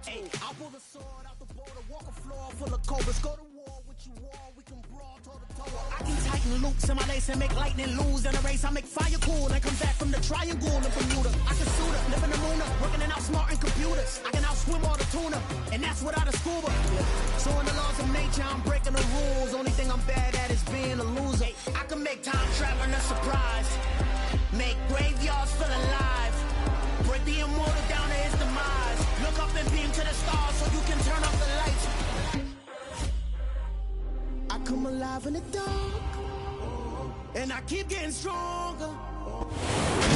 Hey, I'll pull the sword out the border, walk a floor full of cobras, go to war with you all, we can brawl toe to toe. I can tighten loops in my lace and make lightning lose in a race. I make fire cool and come back from the triangle in Bermuda. I can shoot her, live in the moon, working and outsmarting computers. I can outswim all the tuna, and that's without a scuba. So in the laws of nature, I'm breaking the rules. Only thing I'm bad at is being a loser. I can make time traveling a surprise, make graveyards feel alive, break the immortal down to his demise. Look up and beam to the stars so you can turn off the lights. I come alive in the dark, and I keep getting stronger.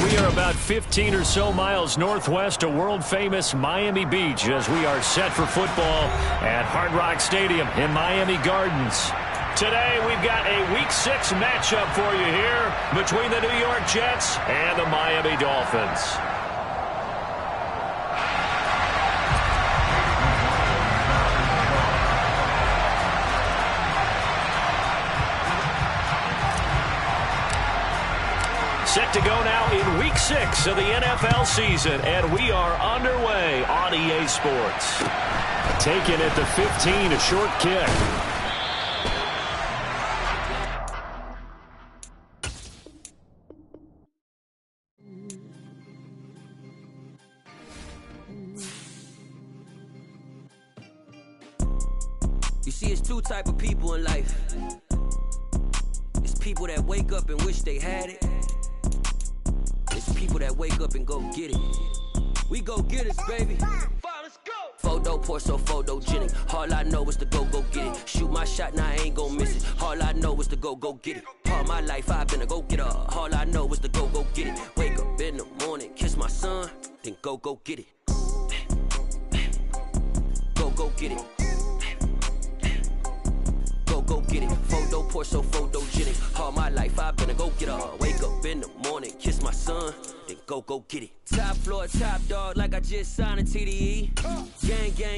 We are about 15 or so miles northwest of world-famous Miami Beach as we are set for football at Hard Rock Stadium in Miami Gardens. Today, we've got a Week 6 matchup for you here between the New York Jets and the Miami Dolphins. Set to go now in Week 6 of the NFL season, and we are underway on EA Sports. Taken at the 15, a short kick. You see, it's two type of people in life. It's people that wake up and wish they had it. It's people that wake up and go get it. We go get it, baby. Let's go. Photo pour so photogenic. All I know is to go get it. Shoot my shot, now I ain't gon' miss it. All I know is to go get it. All my life I've been a go-getter. All I know is to go get it. Wake up in the morning, kiss my son, then go get it. Go get it. Go get it. Photo pour so photogenic. All my life I've been a go-getter. Wake up in the morning, kiss my son, then go get it. Top floor, top dog, like I just signed a TDE.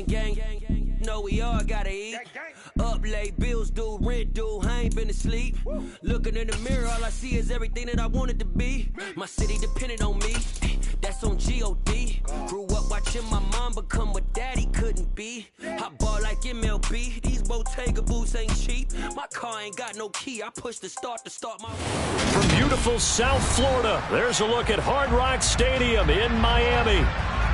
Gang. Know we all gotta eat. Up late, bills due, rent due, I ain't been asleep. Looking in the mirror, all I see is everything that I wanted to be. My city depended on me, that's on G.O.D. Grew up watching my mom become what daddy couldn't be. I ball like MLB, these Bottega boots ain't cheap. My car ain't got no key, I push the start my... From beautiful South Florida, there's a look at Hard Rock Stadium in Miami.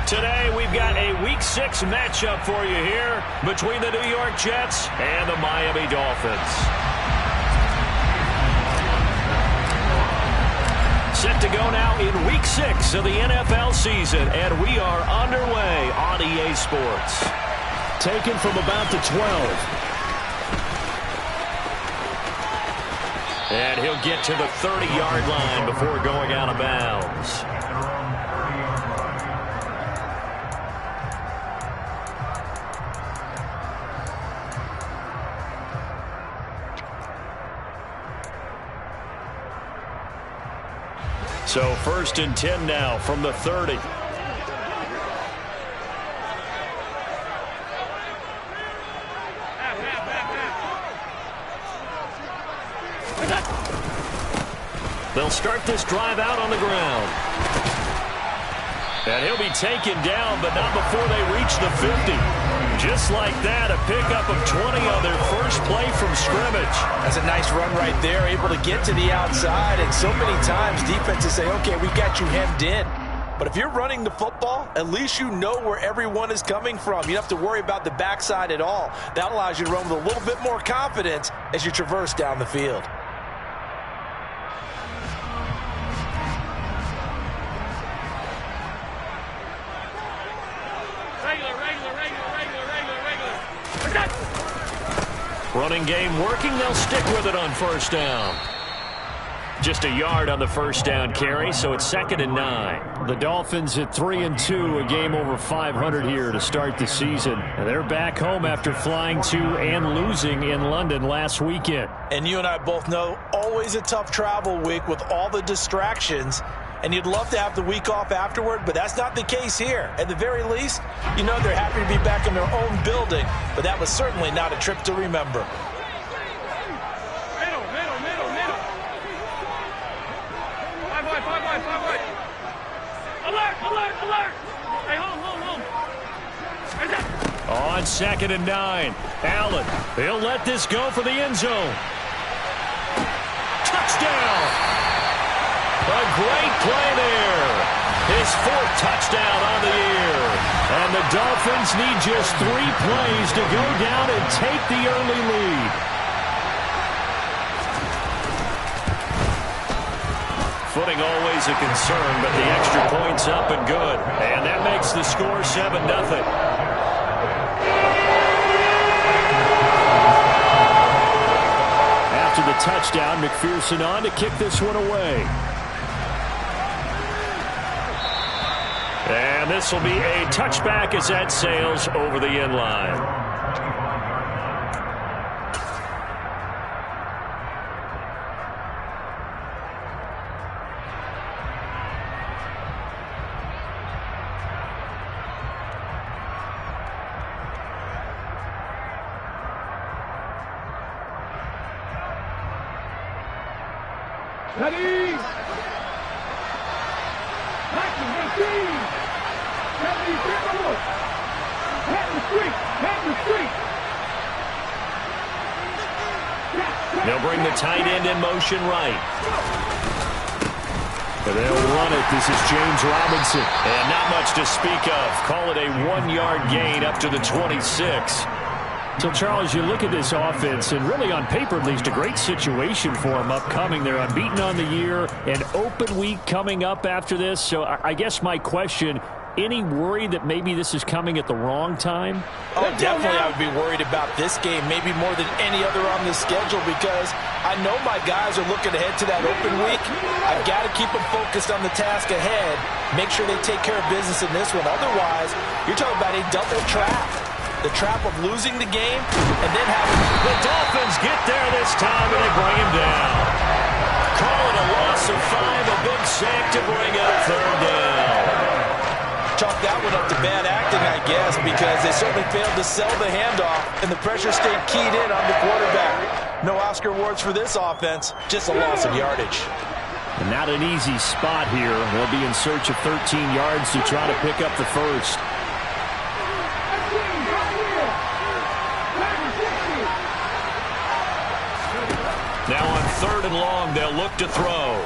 Today, we've got a Week 6 matchup for you here between the New York Jets and the Miami Dolphins. Set to go now in Week 6 of the NFL season, and we are underway on EA Sports. Taken from about the 12. And he'll get to the 30-yard line before going out of bounds. So 1st and 10 now from the 30. They'll start this drive out on the ground. And he'll be taken down, but not before they reach the 50. Just like that, a pickup of 20 on their first play from scrimmage. That's a nice run right there, able to get to the outside. And so many times defenses say, okay, we got you hemmed in. But if you're running the football, at least you know where everyone is coming from. You don't have to worry about the backside at all. That allows you to run with a little bit more confidence as you traverse down the field. Running game working. They'll stick with it on 1st down. Just a yard on the 1st down carry, so it's 2nd and 9. The Dolphins at 3-2, a game over 500 here to start the season. And they're back home after flying to and losing in London last weekend. And you and I both know, always a tough travel week with all the distractions. And you'd love to have the week off afterward, but that's not the case here. At the very least, you know they're happy to be back in their own building, but that was certainly not a trip to remember. Middle. Five wide. Alert. Hey, home. Right there. on 2nd and 9. Allen, he'll let this go for the end zone. Touchdown! A great play there. His 4th touchdown on the year. And the Dolphins need just 3 plays to go down and take the early lead. Footing always a concern, but the extra point's up and good. And that makes the score 7-0. After the touchdown, McPherson on to kick this one away. And this will be a touchback as that sails over the end line. Ready? They'll bring the tight end in motion right. They'll run it. This is James Robinson. And not much to speak of. Call it a 1-yard gain up to the 26. So, Charles, you look at this offense, and really on paper, at least, a great situation for them upcoming. They're unbeaten on the year, an open week coming up after this. So I guess my question, any worry that maybe this is coming at the wrong time? Oh, definitely I would be worried about this game, maybe more than any other on the schedule, because I know my guys are looking ahead to that open week. I've got to keep them focused on the task ahead, make sure they take care of business in this one. Otherwise, you're talking about a double trap. The trap of losing the game and then having the Dolphins get there this time and they bring him down. Call it a loss of 5, a big sack to bring up 3rd down. Chalk that one up to bad acting, I guess, because they certainly failed to sell the handoff and the pressure stayed keyed in on the quarterback. No Oscar awards for this offense, just a loss of yardage. And not an easy spot here. They'll be in search of 13 yards to try to pick up the first. Now on 3rd and long, they'll look to throw.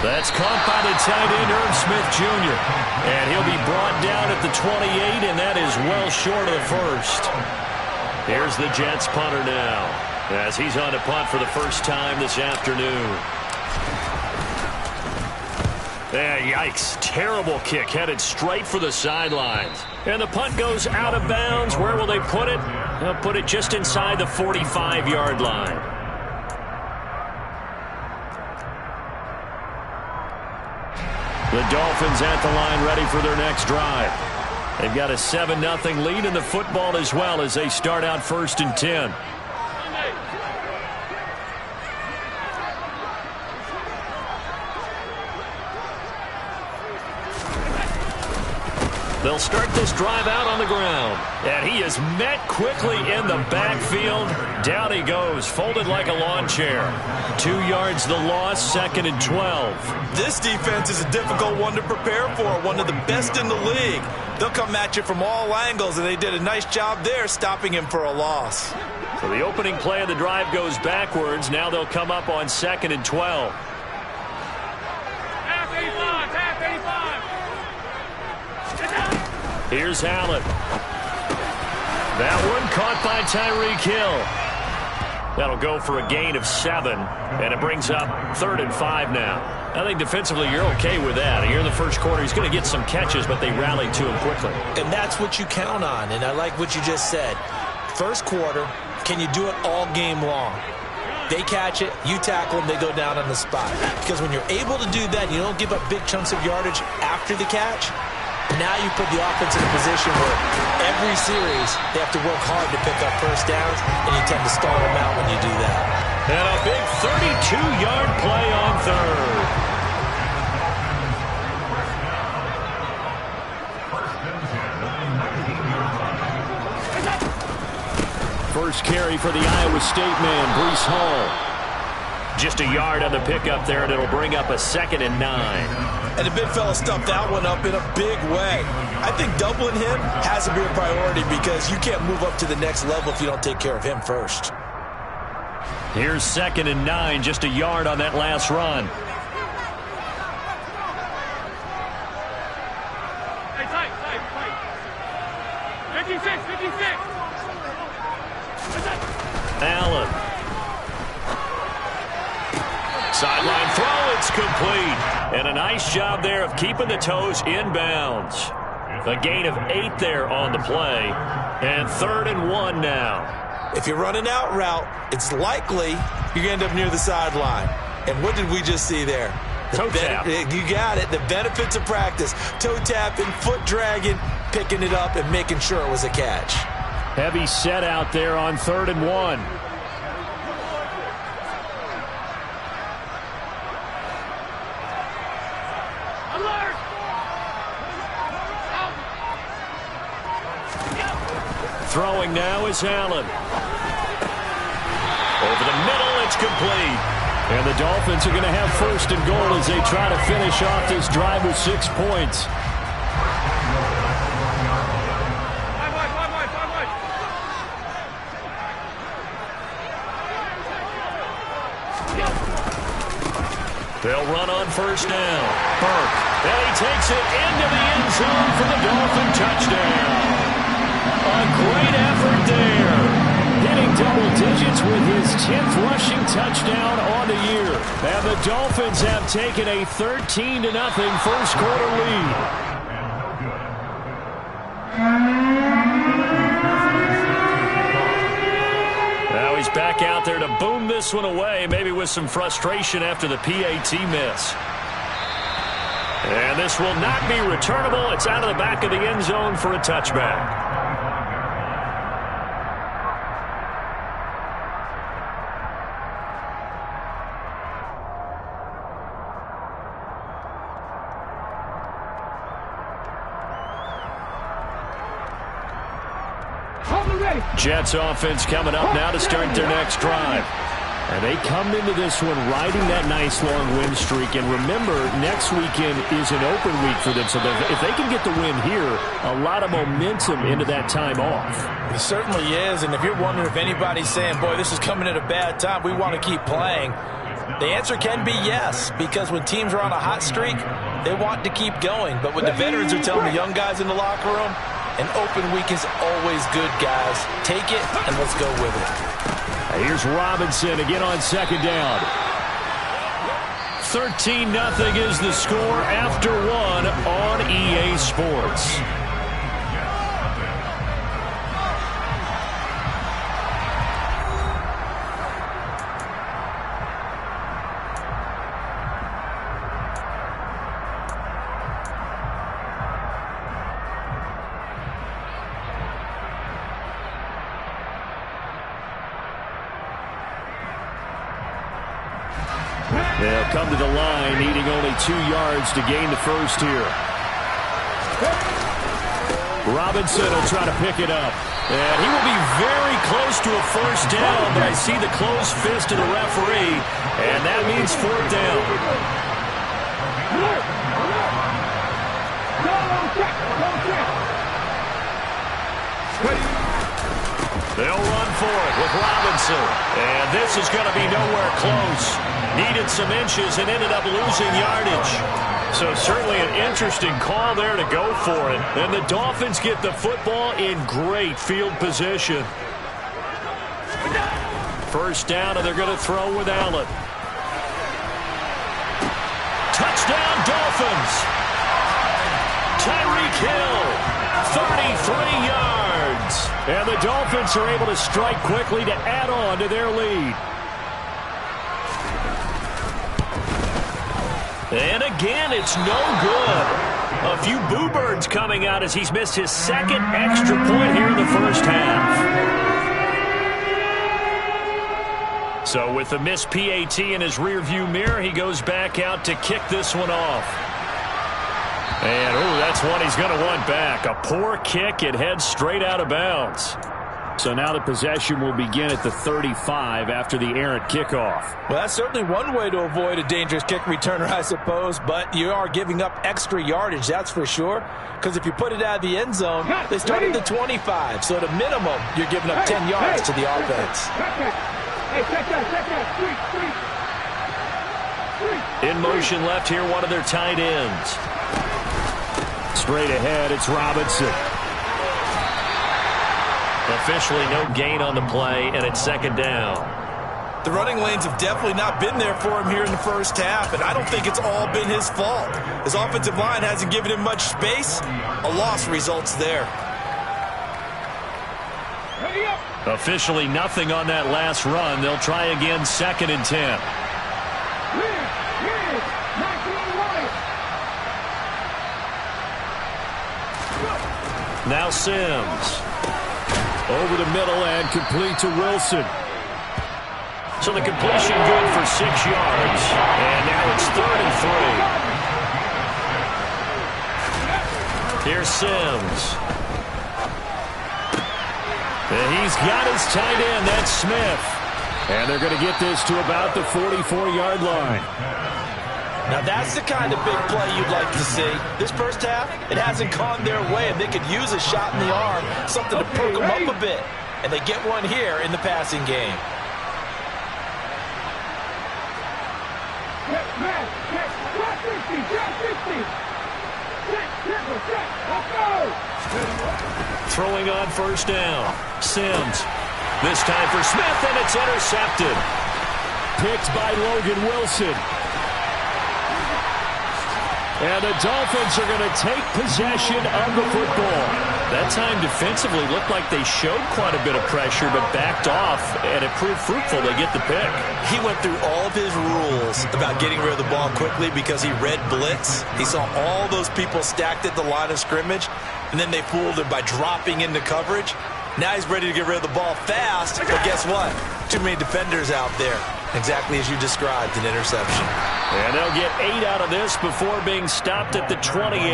That's caught by the tight end, Irv Smith Jr. And he'll be brought down at the 28, and that is well short of the first. Here's the Jets punter now, as he's on to punt for the first time this afternoon. Yikes. Terrible kick headed straight for the sidelines. And the punt goes out of bounds. Where will they put it? They'll put it just inside the 45-yard line. The Dolphins at the line ready for their next drive. They've got a 7-0 lead in the football as well as they start out 1st and 10. They'll start this drive out on the ground. And he is met quickly in the backfield. Down he goes, folded like a lawn chair. 2 yards the loss, 2nd and 12. This defense is a difficult one to prepare for, one of the best in the league. They'll come at you from all angles, and they did a nice job there stopping him for a loss. So the opening play of the drive goes backwards. Now they'll come up on 2nd and 12. Here's Allen. That one caught by Tyreek Hill. That'll go for a gain of 7, and it brings up 3rd and 5 now. I think defensively you're okay with that. Here in the first quarter, he's going to get some catches, but they rallied to him quickly. And that's what you count on, and I like what you just said. First quarter, can you do it all game long? They catch it, you tackle them, they go down on the spot. Because when you're able to do that, you don't give up big chunks of yardage after the catch. Now you put the offense in a position where every series they have to work hard to pick up first downs, and you tend to stall them out when you do that. And a big 32-yard play on 3rd. First carry for the Iowa State man, Breece Hall. Just a yard on the pickup there, and it'll bring up a 2nd and 9. And the big fella stuffed that one up in a big way. I think doubling him has to be a priority because you can't move up to the next level if you don't take care of him first. Here's 2nd and 9, just a yard on that last run. Hey, tight. 56. Allen. Sideline throw, it's complete. And a nice job there of keeping the toes inbounds. A gain of 8 there on the play. And 3rd and 1 now. If you're running out route, it's likely you're going to end up near the sideline. And what did we just see there? Toe tap. You got it. The benefits of practice. Toe tapping, foot dragging, picking it up, and making sure it was a catch. Heavy set out there on 3rd and 1. Throwing now is Allen. Over the middle, it's complete. And the Dolphins are going to have 1st and goal as they try to finish off this drive with 6 points. They'll run on 1st down. Burke. And he takes it into the end zone for the Dolphin touchdown. A great effort there. Hitting double digits with his 10th rushing touchdown on the year. And the Dolphins have taken a 13-0 first quarter lead. Now he's back out there to boom this one away, maybe with some frustration after the PAT miss. And this will not be returnable. It's out of the back of the end zone for a touchback. Jets offense coming up now to start their next drive. And they come into this one riding that nice long win streak. And remember, next weekend is an open week for them. So if they can get the win here, a lot of momentum into that time off. It certainly is. And if you're wondering if anybody's saying, boy, this is coming at a bad time, we want to keep playing, the answer can be yes. Because when teams are on a hot streak, they want to keep going. But when the veterans are telling the young guys in the locker room, an open week is always good, guys. Take it, and let's go with it. Here's Robinson again on 2nd down. 13-0 is the score after 1 on EA Sports. They'll come to the line, needing only 2 yards to gain the first here. Robinson will try to pick it up. And he will be very close to a first down, but I see the closed fist of the referee, and that means 4th down. They'll run for it with Robinson. And this is going to be nowhere close. Needed some inches and ended up losing yardage. So certainly an interesting call there to go for it. And the Dolphins get the football in great field position. First down, and they're going to throw with Allen. Touchdown, Dolphins. Tyreek Hill, 33 yards. And the Dolphins are able to strike quickly to add on to their lead. And again, it's no good. A few boo birds coming out as he's missed his 2nd extra point here in the first half. So with the missed PAT in his rearview mirror, he goes back out to kick this one off. And, that's one he's going to want back. A poor kick. It heads straight out of bounds. So now the possession will begin at the 35 after the errant kickoff. Well, that's certainly one way to avoid a dangerous kick returner, I suppose, but you are giving up extra yardage, that's for sure, because if you put it out of the end zone, they start at the 25, so at a minimum, you're giving up 10 yards to the offense. In motion left here, one of their tight ends. Straight ahead, it's Robinson. Officially no gain on the play, and it's second down. The running lanes have definitely not been there for him here in the first half, and I don't think it's all been his fault. His offensive line hasn't given him much space. A loss results there. Officially nothing on that last run. They'll try again, 2nd and 10. Now Sims. Over the middle and complete to Wilson. So the completion good for 6 yards. And now it's 3rd and 3. Here's Sims. And he's got his tight end. That's Smith. And they're going to get this to about the 44-yard line. Now that's the kind of big play you'd like to see. This first half, it hasn't gone their way, and they could use a shot in the arm, something to perk them up a bit. And they get one here in the passing game. Throwing on first down. Sims. This time for Smith, and it's intercepted. Picked by Logan Wilson. And the Dolphins are going to take possession of the football. That time defensively looked like they showed quite a bit of pressure but backed off, and it proved fruitful. They get the pick. He went through all of his rules about getting rid of the ball quickly because he read blitz. He saw all those people stacked at the line of scrimmage, and then they fooled him by dropping into coverage. Now he's ready to get rid of the ball fast, but guess what? Too many defenders out there. Exactly as you described, an interception. And they'll get 8 out of this before being stopped at the 28.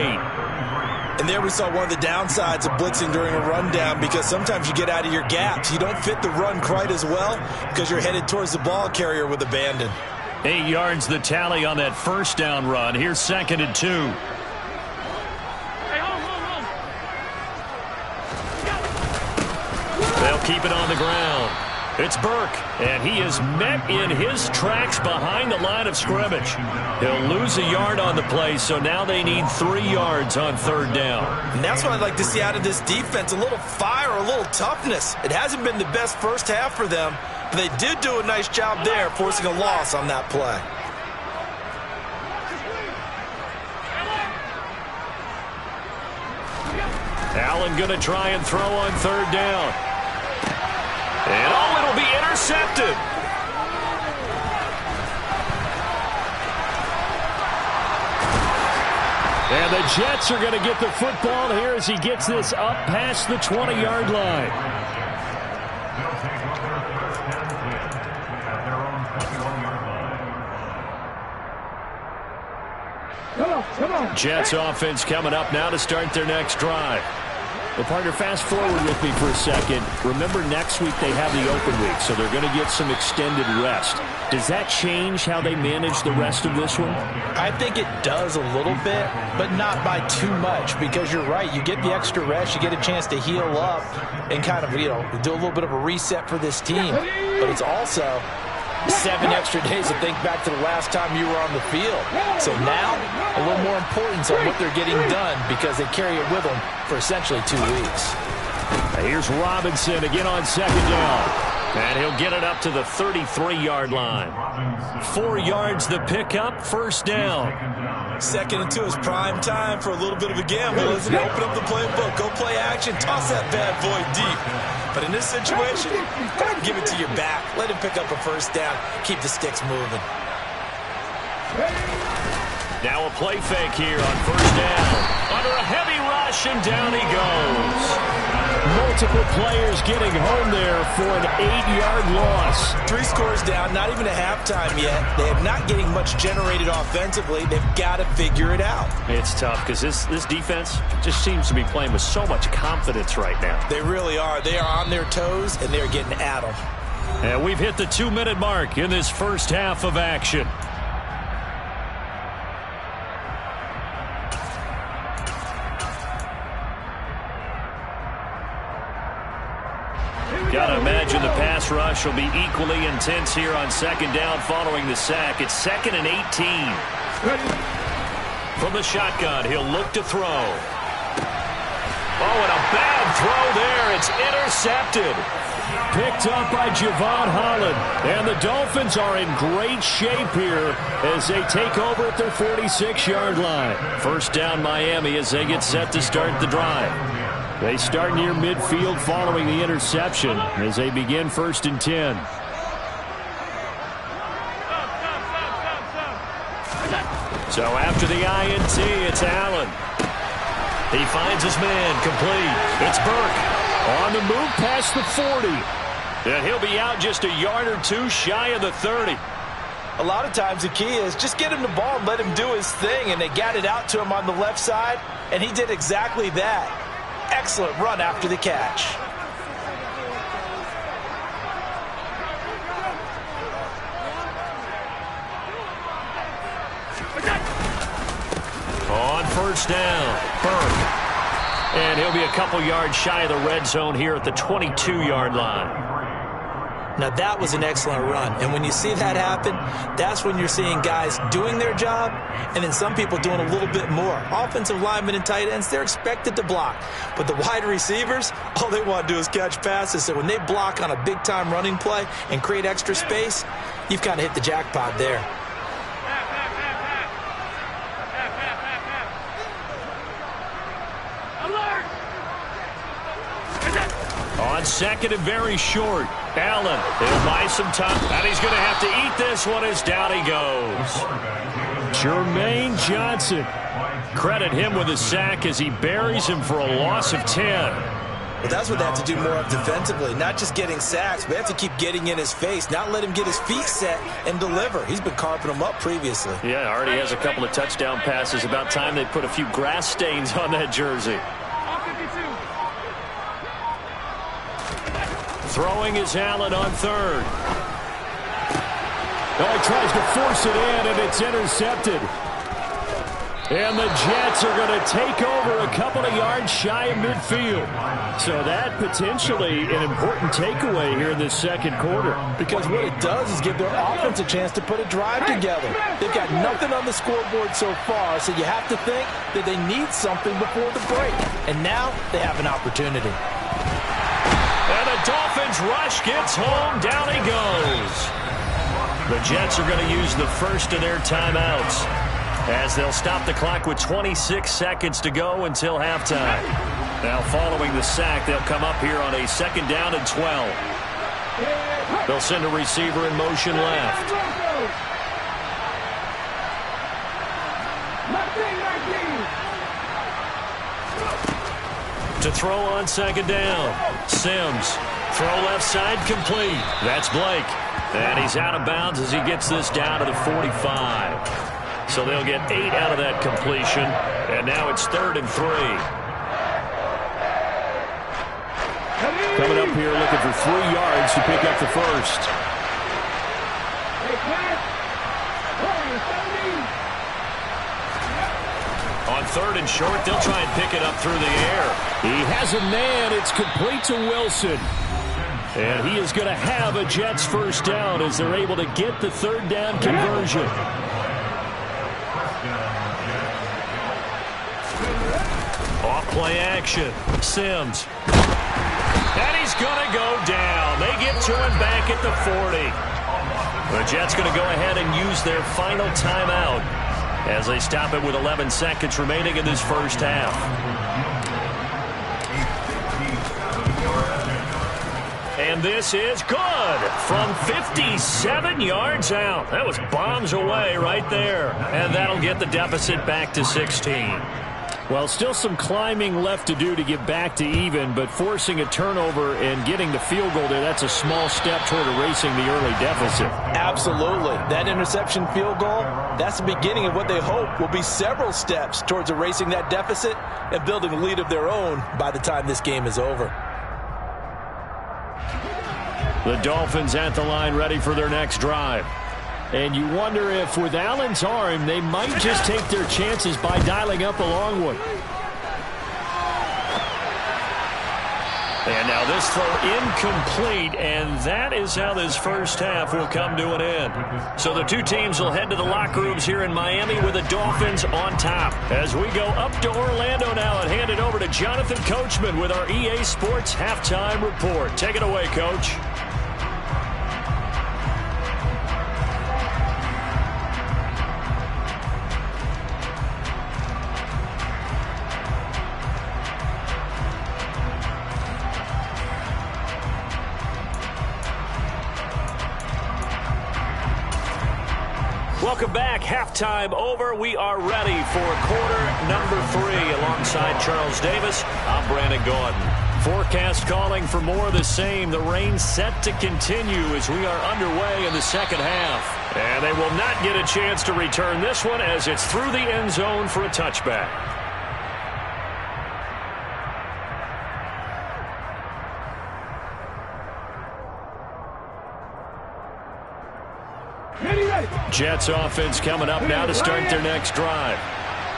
And there we saw one of the downsides of blitzing during a rundown, because sometimes you get out of your gaps. You don't fit the run quite as well because you're headed towards the ball carrier with abandon. 8 yards the tally on that first down run. Here's 2nd and 2. They'll keep it on the ground. It's Burke, and he is met in his tracks behind the line of scrimmage. He'll lose a yard on the play, so now they need 3 yards on 3rd down. And that's what I'd like to see out of this defense, a little fire, a little toughness. It hasn't been the best first half for them, but they did do a nice job there, forcing a loss on that play. Allen going to try and throw on 3rd down. And it'll be intercepted. And the Jets are going to get the football here as he gets this up past the 20-yard line. Come on. Jets offense coming up now to start their next drive. Well, partner, fast forward with me for a second. Remember, next week they have the open week, so they're going to get some extended rest. Does that change how they manage the rest of this one? I think it does a little bit, but not by too much, because you're right. You get the extra rest. You get a chance to heal up and kind of, do a little bit of a reset for this team. But it's also 7 extra days to think back to the last time you were on the field. So now, a little more importance on what they're getting done, because they carry it with them for essentially 2 weeks. Here's Robinson again on 2nd down. And he'll get it up to the 33-yard line. 4 yards the pickup, 1st down. 2nd and 2 is prime time for a little bit of a gamble, isn't it? Open up the playbook, go play action, toss that bad boy deep. But in this situation, go ahead and give it to your back. Let him pick up a 1st down. Keep the sticks moving. Now a play fake here on 1st down. Under a heavy rush, and down he goes. multiple players getting home there for an 8-yard loss. 3 scores down, not even a halftime yet. They are not getting much generated offensively. They've got to figure it out. It's tough because this defense just seems to be playing with so much confidence right now. They really are. They are on their toes, and they're getting at them. And we've hit the 2-minute mark in this first half of action. Gotta imagine the pass rush will be equally intense here on second down following the sack. It's 2nd and 18. From the shotgun, he'll look to throw. Oh, and a bad throw there. It's intercepted. Picked up by Javon Holland. And the Dolphins are in great shape here as they take over at their 46-yard line. First down Miami as they get set to start the drive. They start near midfield following the interception as they begin 1st and 10. So after the INT, it's Allen. He finds his man complete. It's Burke on the move past the 40. And he'll be out just a yard or two shy of the 30. A lot of times the key is just get him the ball and let him do his thing, and they got it out to him on the left side, and he did exactly that. Excellent run after the catch. On first down, Burke. And he'll be a couple yards shy of the red zone here at the 22-yard line. Now that was an excellent run, and when you see that happen, that's when you're seeing guys doing their job and then some people doing a little bit more. Offensive linemen and tight ends, they're expected to block, but the wide receivers, all they want to do is catch passes. So when they block on a big-time running play and create extra space, you've kind of hit the jackpot there. On second and very short, Allen, he'll buy some time, and he's going to have to eat this one as down he goes. Jermaine Johnson, credit him with a sack as he buries him for a loss of 10. Well, that's what they have to do more of defensively, not just getting sacks, but they have to keep getting in his face, not let him get his feet set and deliver. He's been carping them up previously. Yeah, already has a couple of touchdown passes. About time they put a few grass stains on that jersey. Throwing is Allen on third. Oh, he tries to force it in, and it's intercepted. And the Jets are going to take over a couple of yards shy of midfield. So that potentially an important takeaway here in this second quarter. Because what it does is give their offense a chance to put a drive together. They've got nothing on the scoreboard so far, so you have to think that they need something before the break. And now they have an opportunity. And the Dolphins rush gets home. Down he goes. The Jets are going to use the first of their timeouts as they'll stop the clock with 26 seconds to go until halftime. Now following the sack, they'll come up here on a 2nd down and 12. They'll send a receiver in motion left. To throw on 2nd down. Sims. Throw left side complete. That's Blake. And he's out of bounds as he gets this down to the 45. So they'll get 8 out of that completion. And now it's 3rd and 3. Coming up here looking for 3 yards to pick up the first. On 3rd and short, they'll try and pick it up through the air. He has a man. It's complete to Wilson. And he is going to have a Jets first down as they're able to get the 3rd down conversion. Off play action. Sims. And he's going to go down. They get to him back at the 40. The Jets going to go ahead and use their final timeout as they stop it with 11 seconds remaining in this first half. And this is good from 57 yards out. That was bombs away right there. And that'll get the deficit back to 16. Well, still some climbing left to do to get back to even, but forcing a turnover and getting the field goal there, that's a small step toward erasing the early deficit. Absolutely. That interception field goal, that's the beginning of what they hope will be several steps towards erasing that deficit and building a lead of their own by the time this game is over. The Dolphins at the line ready for their next drive. And you wonder if with Allen's arm, they might just take their chances by dialing up a long one. And now this throw incomplete, and that is how this first half will come to an end. So the two teams will head to the locker rooms here in Miami with the Dolphins on top. As we go up to Orlando now and hand it over to Jonathan Coachman with our EA Sports Halftime Report. Take it away, Coach. Welcome back. Halftime over. We are ready for quarter number 3 alongside Charles Davis. I'm Brandon Gordon. Forecast calling for more of the same. The rain set to continue as we are underway in the second half. And they will not get a chance to return this one as it's through the end zone for a touchback. Jets offense coming up now to start their next drive.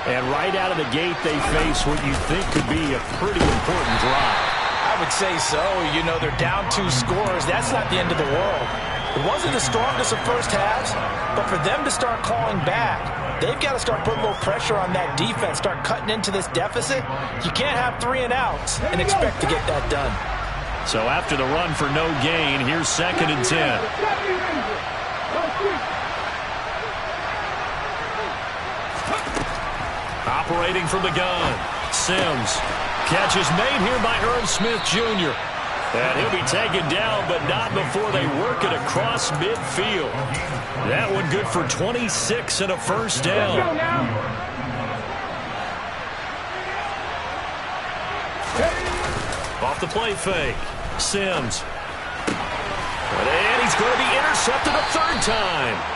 And right out of the gate, they face what you think could be a pretty important drive. I would say so. You know, they're down 2 scores. That's not the end of the world. It wasn't the strongest of first halves, but for them to start calling back, they've got to start putting a little pressure on that defense, start cutting into this deficit. You can't have 3 and outs and expect to get that done. So after the run for no gain, here's 2nd and 10. Operating from the gun, Sims. Catch is made here by Irv Smith Jr. And he'll be taken down, but not before they work it across midfield. That one good for 26 and a first down. Off the play fake, Sims. And he's going to be intercepted a 3rd time.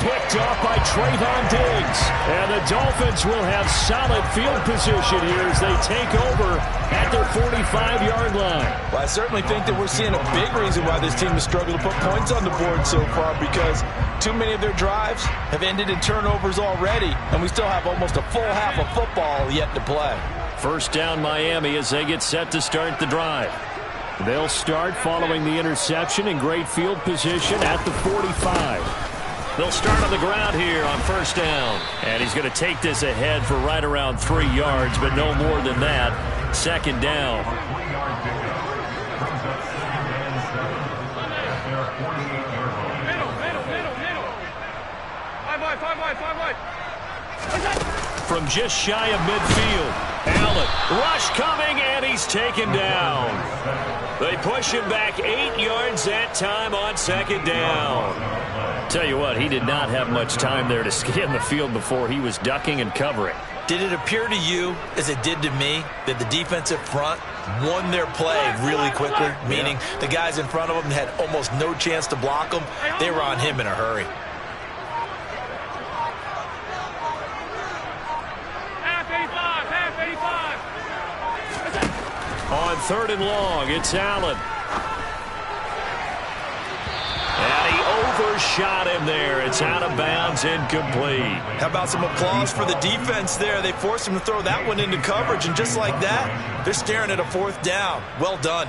Picked off by Trayvon Diggs. And the Dolphins will have solid field position here as they take over at their 45-yard line. Well, I certainly think that we're seeing a big reason why this team has struggled to put points on the board so far, because too many of their drives have ended in turnovers already, and we still have almost a full half of football yet to play. First down Miami as they get set to start the drive. They'll start following the interception in great field position at the 45. They'll start on the ground here on first down. And he's going to take this ahead for right around 3 yards, but no more than that. 2nd down. From just shy of midfield, Allen, rush coming, and he's taken down. They push him back 8 yards that time on 2nd down. Tell you what, he did not have much time there to scan the field before he was ducking and covering. Did it appear to you, as it did to me, that the defensive front won their play really quickly? Meaning the guys in front of them had almost no chance to block them. They were on him in a hurry. On 3rd and long, it's Allen. And he overshot him there. It's out of bounds, incomplete. How about some applause for the defense there? They forced him to throw that one into coverage, and just like that, they're staring at a 4th down. Well done.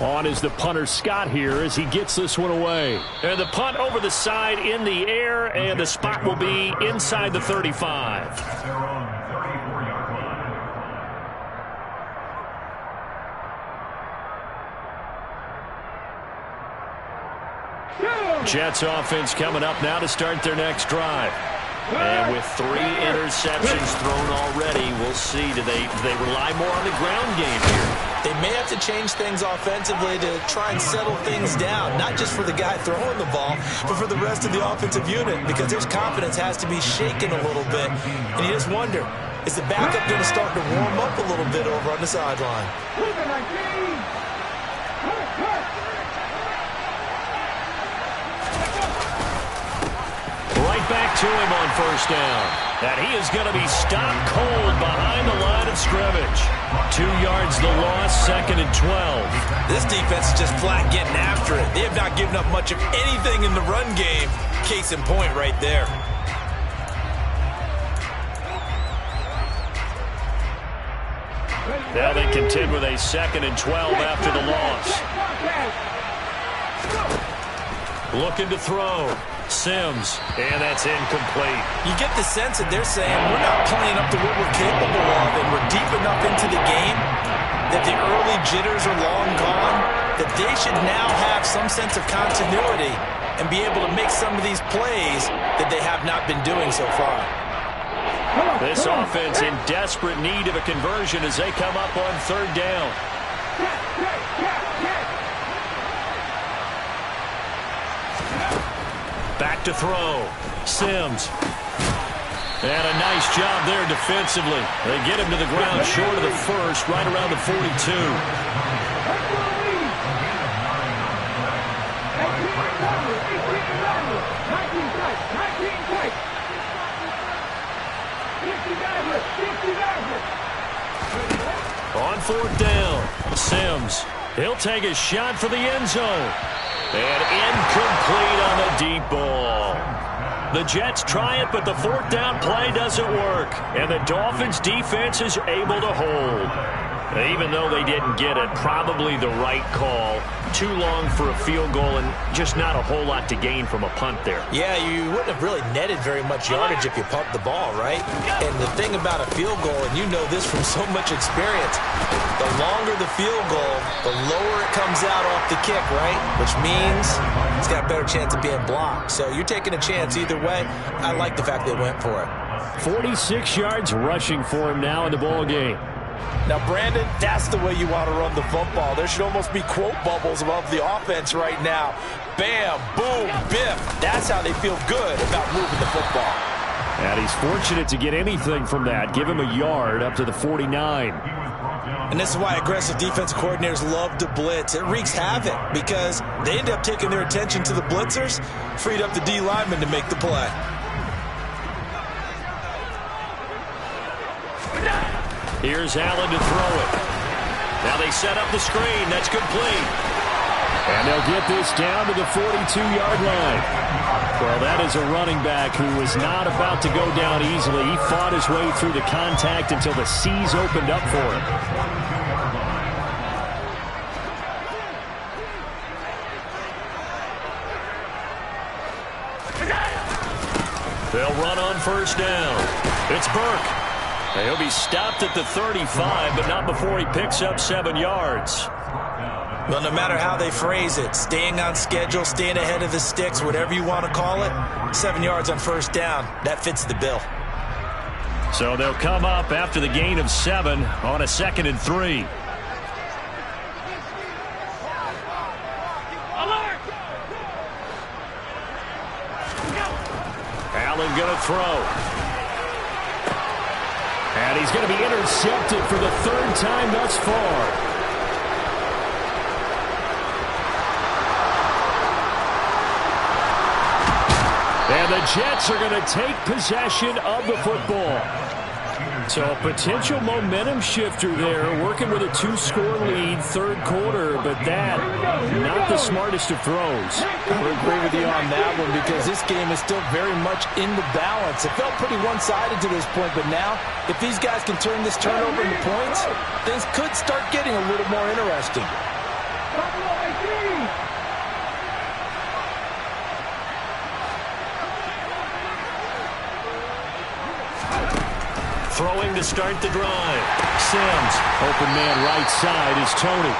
On is the punter Scott here as he gets this one away. And the punt over the side in the air, and the spot will be inside the 35. Jets offense coming up now to start their next drive. And with 3 interceptions thrown already, we'll see. Do they rely more on the ground game here? They may have to change things offensively to try and settle things down, not just for the guy throwing the ball, but for the rest of the offensive unit, because his confidence has to be shaken a little bit. And you just wonder, is the backup going to start to warm up a little bit over on the sideline? Right back to him on first down. And he is going to be stopped cold behind the line of scrimmage. 2 yards the loss, 2nd and 12. This defense is just flat getting after it. They have not given up much of anything in the run game. Case in point right there. Now they contend with a 2nd and 12 after the loss. Looking to throw. Sims, and that's incomplete. You get the sense that they're saying we're not playing up to what we're capable of, and we're deep enough into the game that the early jitters are long gone, that they should now have some sense of continuity and be able to make some of these plays that they have not been doing so far. This offense in desperate need of a conversion as they come up on 3rd down. Back to throw. Sims. And a nice job there defensively. They get him to the ground short of the first, right around the 42. On 4th down, Sims. He'll take a shot for the end zone. And incomplete on the deep ball. The Jets try it, but the 4th down play doesn't work. And the Dolphins defense is able to hold. Even though they didn't get it, probably the right call. Too long for a field goal and just not a whole lot to gain from a punt there. Yeah, you wouldn't have really netted very much yardage if you pumped the ball, right? And the thing about a field goal, and you know this from so much experience, the longer the field goal, the lower it comes out off the kick, right? Which means it's got a better chance of being blocked. So you're taking a chance either way. I like the fact they went for it. 46 yards rushing for him now in the ball game. Now, Brandon, that's the way you want to run the football. There should almost be quote bubbles above the offense right now. Bam, boom, biff. That's how they feel good about moving the football. And he's fortunate to get anything from that. Give him a yard up to the 49. And this is why aggressive defensive coordinators love to blitz. It wreaks havoc because they end up taking their attention to the blitzers, freed up the D lineman to make the play. Here's Allen to throw it. Now they set up the screen. That's complete. And they'll get this down to the 42-yard line. Well, that is a running back who was not about to go down easily. He fought his way through the contact until the seas opened up for him. They'll run on first down. It's Burke. He'll be stopped at the 35, but not before he picks up 7 yards. Well, no matter how they phrase it, staying on schedule, staying ahead of the sticks, whatever you want to call it, 7 yards on first down, that fits the bill. So they'll come up after the gain of 7 on a 2nd and 3. Allen going to throw. And he's going to be intercepted for the 3rd time thus far. And the Jets are going to take possession of the football. So a potential momentum shifter there, working with a 2-score lead, 3rd quarter, but that, not the smartest of throws. I would agree with you on that one because this game is still very much in the balance. It felt pretty one-sided to this point, but now, if these guys can turn this turnover into points, things could start getting a little more interesting. Throwing to start the drive. Sims, open man right side is Tony.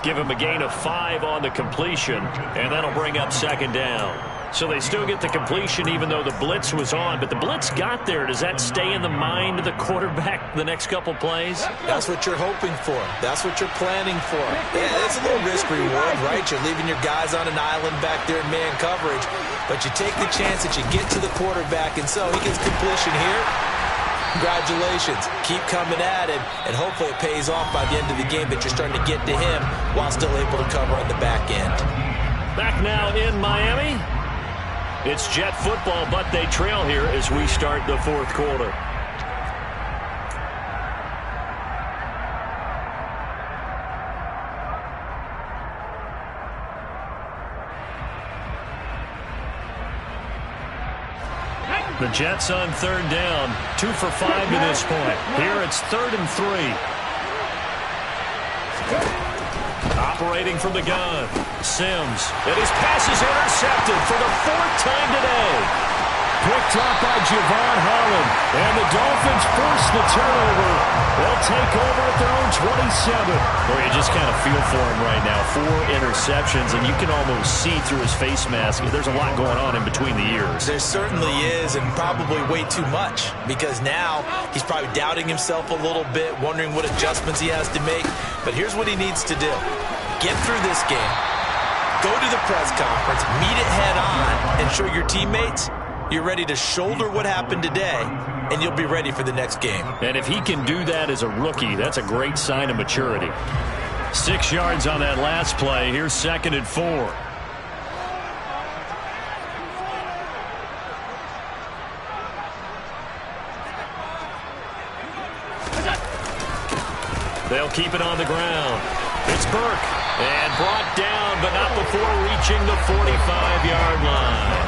Give him a gain of 5 on the completion, and that'll bring up 2nd down. So they still get the completion even though the blitz was on. But the blitz got there. Does that stay in the mind of the quarterback the next couple plays? That's what you're hoping for. That's what you're planning for. Yeah, it's a little risk-reward, right? You're leaving your guys on an island back there in man coverage. But you take the chance that you get to the quarterback, and so he gets completion here. Congratulations. Keep coming at him, and hopefully it pays off by the end of the game that you're starting to get to him while still able to cover on the back end. Back now in Miami. It's Jet football, but they trail here as we start the fourth quarter. The Jets on third down. 2 for 5 to this point. Here it's 3rd and 3. Operating from the gun. Sims. And his pass is intercepted for the 4th time today. Picked up by Javon Holland. And the Dolphins force the turnover. They'll take over at their own 27. Boy, you just kind of feel for him right now. 4 interceptions, and you can almost see through his face mask. There's a lot going on in between the ears. There certainly is, and probably way too much, because now he's probably doubting himself a little bit, wondering what adjustments he has to make. But here's what he needs to do. Get through this game, go to the press conference, meet it head on, and show your teammates you're ready to shoulder what happened today, and you'll be ready for the next game. And if he can do that as a rookie, that's a great sign of maturity. 6 yards on that last play. Here's 2nd and 4. They'll keep it on the ground. It's Burke. And brought down, but not before reaching the 45-yard line.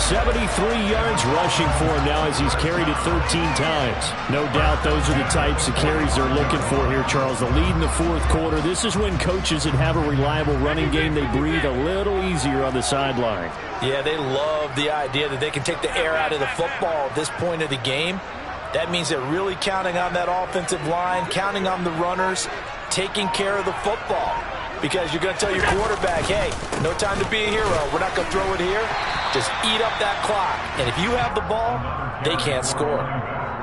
73 yards rushing for him now as he's carried it 13 times. No doubt those are the types of carries they're looking for here, Charles. The lead in the fourth quarter. This is when coaches that have a reliable running game, they breathe a little easier on the sideline. Yeah, they love the idea that they can take the air out of the football at this point of the game. That means they're really counting on that offensive line, counting on the runners, taking care of the football. Because you're going to tell your quarterback, hey, no time to be a hero. We're not going to throw it here. Just eat up that clock. And if you have the ball, they can't score.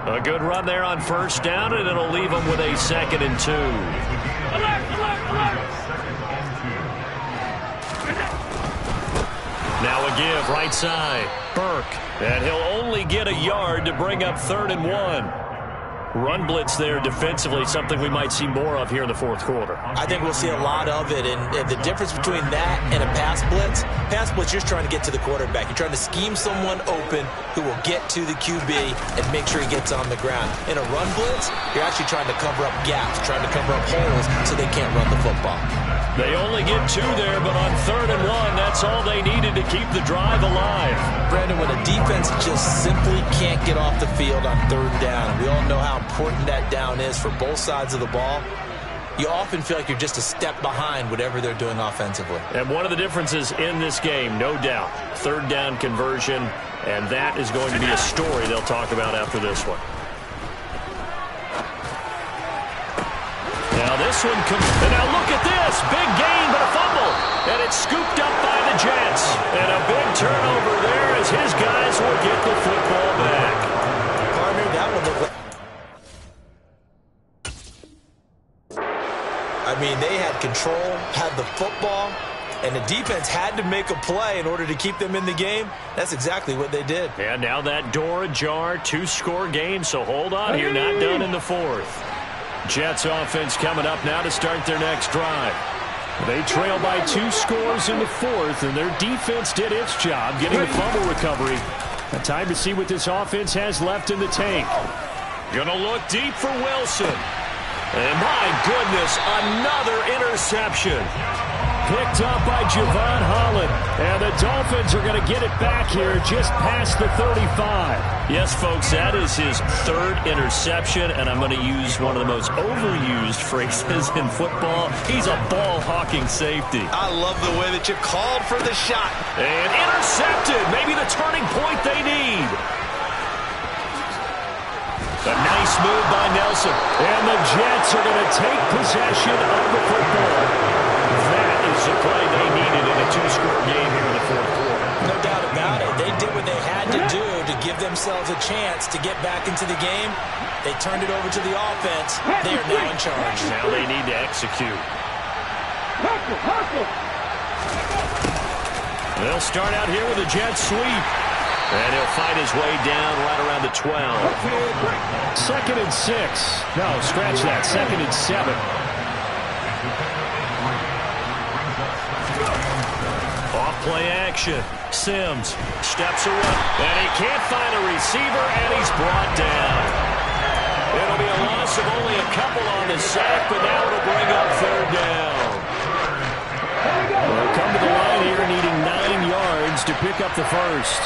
A good run there on first down, and it'll leave them with a 2nd and 2. Alert, alert, alert. Now a give, right side. Burke. And he'll only get a yard to bring up 3rd and 1. Run blitz there defensively, something we might see more of here in the fourth quarter. I think we'll see a lot of it, and the difference between that and a pass blitz, you're just trying to get to the quarterback. You're trying to scheme someone open who will get to the QB and make sure he gets on the ground. In a run blitz, you're actually trying to cover up gaps, trying to cover up holes so they can't run the football. They only get 2 there, but on 3rd and 1, that's all they needed to keep the drive alive. Brandon, when a defense just simply can't get off the field on 3rd down, we all know how important that down is for both sides of the ball. You often feel like you're just a step behind whatever they're doing offensively. And one of the differences in this game, no doubt, 3rd down conversion, and that is going to be a story they'll talk about after this one. Now this one comes, and now look at this, big gain but a fumble, and it's scooped up by the Jets. And a big turnover there as his guys will get the football back. Partner, that one looked like... I mean, they had control, had the football, and the defense had to make a play in order to keep them in the game. That's exactly what they did. And now that door ajar, 2-score game, so hold on here, not done in the fourth. Jets offense coming up now to start their next drive. They trail by 2 scores in the fourth, and their defense did its job getting the fumble recovery. A time to see what this offense has left in the tank. Gonna look deep for Wilson. And my goodness, another interception. Picked up by Javon Holland. And the Dolphins are going to get it back here just past the 35. Yes, folks, that is his 3rd interception. And I'm going to use one of the most overused phrases in football. He's a ball-hawking safety. I love the way that you called for the shot. And intercepted. Maybe the turning point they need. A nice move by Nelson. And the Jets are going to take possession of the football. That is the play they needed in a 2-score game here in the fourth quarter. No doubt give themselves a chance to get back into the game. They turned it over to the offense. They are now in charge. Now they need to execute. They'll start out here with a jet sweep. And he'll fight his way down right around the 12. 2nd and 6. No, scratch that. 2nd and 7. Off play action. Sims steps away. And he can't find a receiver, and he's brought down. It'll be a loss of only a couple on the sack, but now it'll bring up 3rd down. They'll come to the line here needing 9 yards to pick up the first.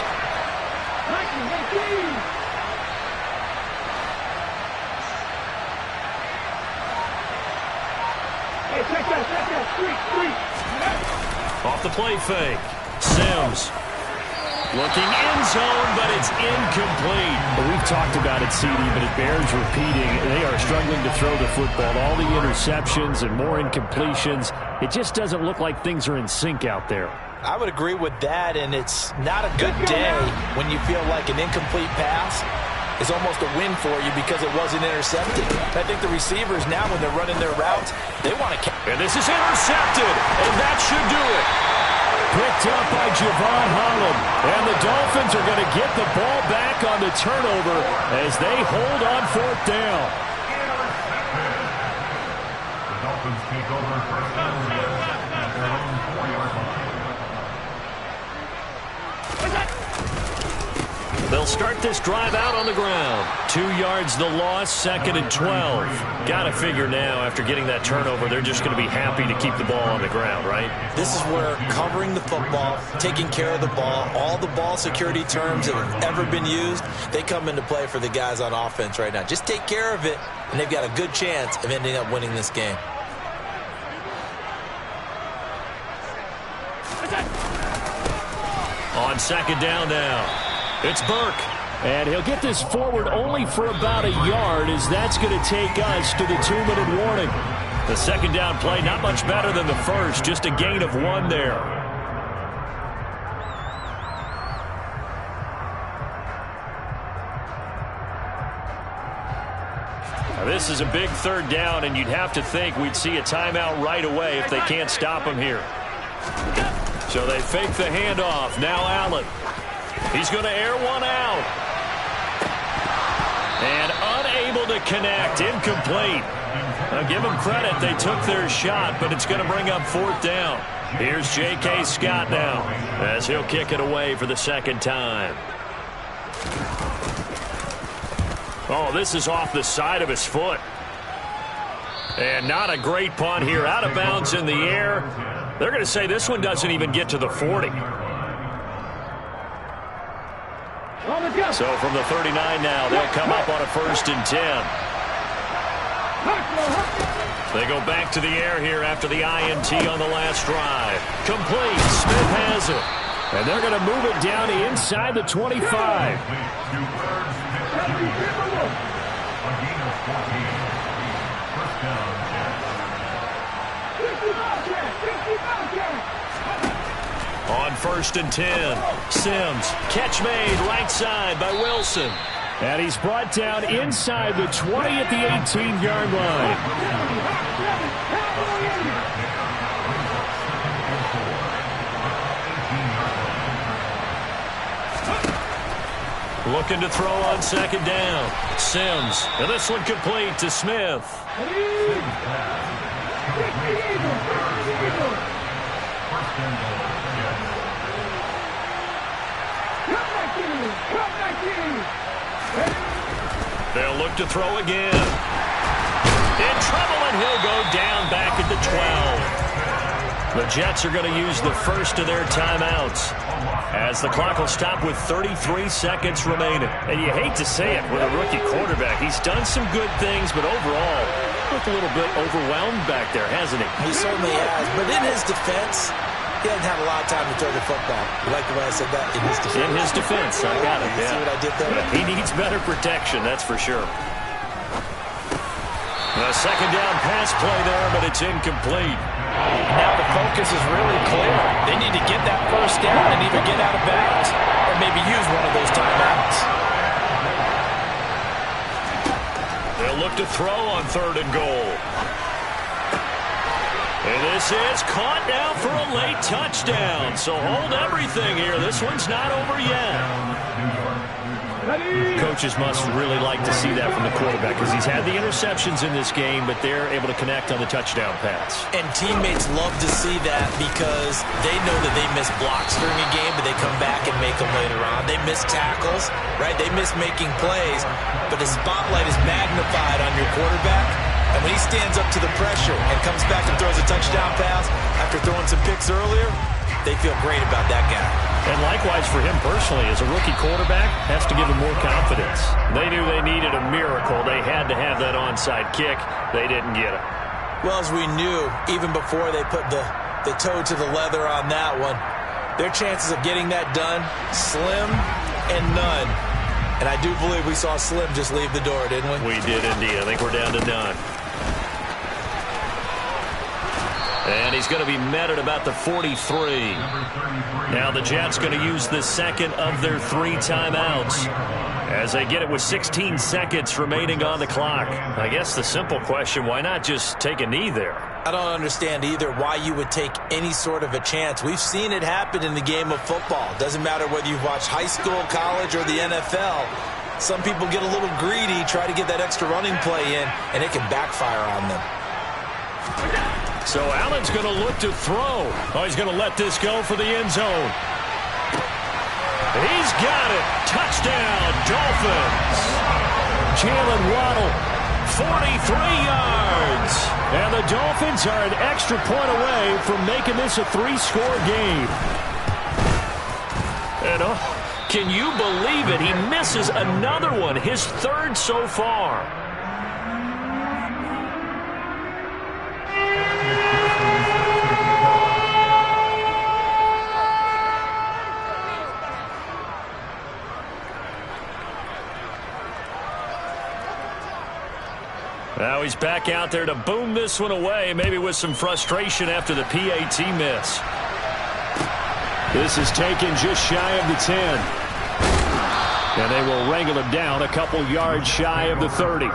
Off the play fake. Sims looking end zone, but it's incomplete. Well, we've talked about it, CD, but it bears repeating. They are struggling to throw the football. All the interceptions and more incompletions. It just doesn't look like things are in sync out there. I would agree with that, and it's not a good day when you feel like an incomplete pass is almost a win for you because it wasn't intercepted. I think the receivers now, when they're running their routes, they want to catch. And this is intercepted, and that should do it. Picked up by Javon Holland. And the Dolphins are going to get the ball back on the turnover as they hold on 4th down. The Dolphins take over first down at their own 4-yard line. They'll start this drive out on the ground. 2 yards the loss, 2nd and 12. Got to figure now, after getting that turnover, they're just going to be happy to keep the ball on the ground, right? This is where covering the football, taking care of the ball, all the ball security terms that have ever been used, they come into play for the guys on offense right now. Just take care of it, and they've got a good chance of ending up winning this game. On 2nd down now. It's Burke. And he'll get this forward only for about a yard, as that's going to take us to the 2-minute warning. The 2nd down play, not much better than the first, just a gain of 1 there. Now this is a big 3rd down, and you'd have to think we'd see a timeout right away if they can't stop him here. So they fake the handoff. Now Allen. He's going to air one out. And unable to connect. Incomplete. Now give them credit. They took their shot, but it's going to bring up 4th down. Here's J.K. Scott now as he'll kick it away for the 2nd time. Oh, this is off the side of his foot. And not a great punt here. Out of bounds in the air. They're going to say this one doesn't even get to the 40. So from the 39 now, they'll come up on a 1st and 10. They go back to the air here after the INT on the last drive. Complete. Smith has it. And they're going to move it down to inside the 25. On 1st and 10, Sims, catch made right side by Wilson. And he's brought down inside the 20 at the 18-yard line. Looking to throw on 2nd down. Sims, and this one complete to Smith. They'll look to throw again. In trouble, and he'll go down back at the 12. The Jets are going to use the first of their timeouts as the clock will stop with 33 seconds remaining. And you hate to say it with a rookie quarterback. He's done some good things, but overall, looked a little bit overwhelmed back there, hasn't he? He certainly has, but in his defense, he hasn't had a lot of time to throw the football. You like the way I said that? In his defense. In his defense. I got it. You see what I did there? He needs better protection, that's for sure. The 2nd down pass play there, but it's incomplete. Now the focus is really clear. They need to get that 1st down and either get out of bounds or maybe use one of those timeouts. left to throw on 3rd and goal. And this is caught now for a late touchdown. So hold everything here. This one's not over yet. Coaches must really like to see that from the quarterback because he's had the interceptions in this game, but they're able to connect on the touchdown pass. And teammates love to see that because they know that they miss blocks during a game, but they come back and make them later on. They miss tackles, right? They miss making plays, but the spotlight is magnified on your quarterback. And when he stands up to the pressure and comes back and throws a touchdown pass after throwing some picks earlier, they feel great about that guy. And likewise for him personally, as a rookie quarterback, has to give him more confidence. They knew they needed a miracle. They had to have that onside kick. They didn't get it. Well, as we knew, even before they put the toe to the leather on that one, their chances of getting that done, slim and none. And I do believe we saw Slim just leave the door, didn't we? We did indeed. I think we're down to none. And he's going to be met at about the 43. Now the Jets going to use the second of their 3 timeouts as they get it with 16 seconds remaining on the clock. I guess the simple question, why not just take a knee there? I don't understand either why you would take any sort of a chance. We've seen it happen in the game of football. Doesn't matter whether you've watched high school, college, or the NFL. Some people get a little greedy, try to get that extra running play in, and it can backfire on them. So Allen's going to look to throw. Oh, he's going to let this go for the end zone. He's got it. Touchdown, Dolphins. Jalen Waddle, 43 yards. And the Dolphins are an extra point away from making this a 3-score game. And can you believe it? He misses another one, his 3rd so far. Now he's back out there to boom this one away, maybe with some frustration after the PAT miss. This is taken just shy of the 10. And they will wrangle him down a couple yards shy of the 30.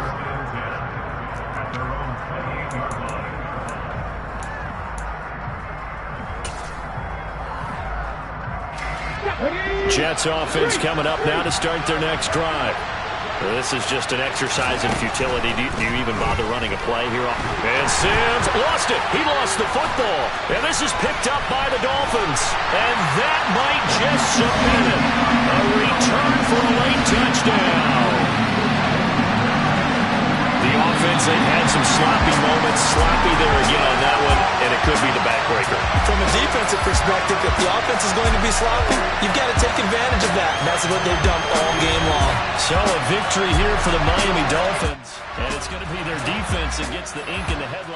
Jets offense coming up now to start their next drive. This is just an exercise in futility. Do you even bother running a play here? And Sims lost it. He lost the football. And this is picked up by the Dolphins. And that might just cement it. A return for a late touchdown. The offense, they've had some sloppy moments. Sloppy there again on that one. And it could be the backbreaker. From a defensive perspective, if the offense is going to be sloppy, you've got to take advantage of that. And that's what they've done all game long. So a victory here for the Miami Dolphins. And it's going to be their defense that gets the ink in the headline.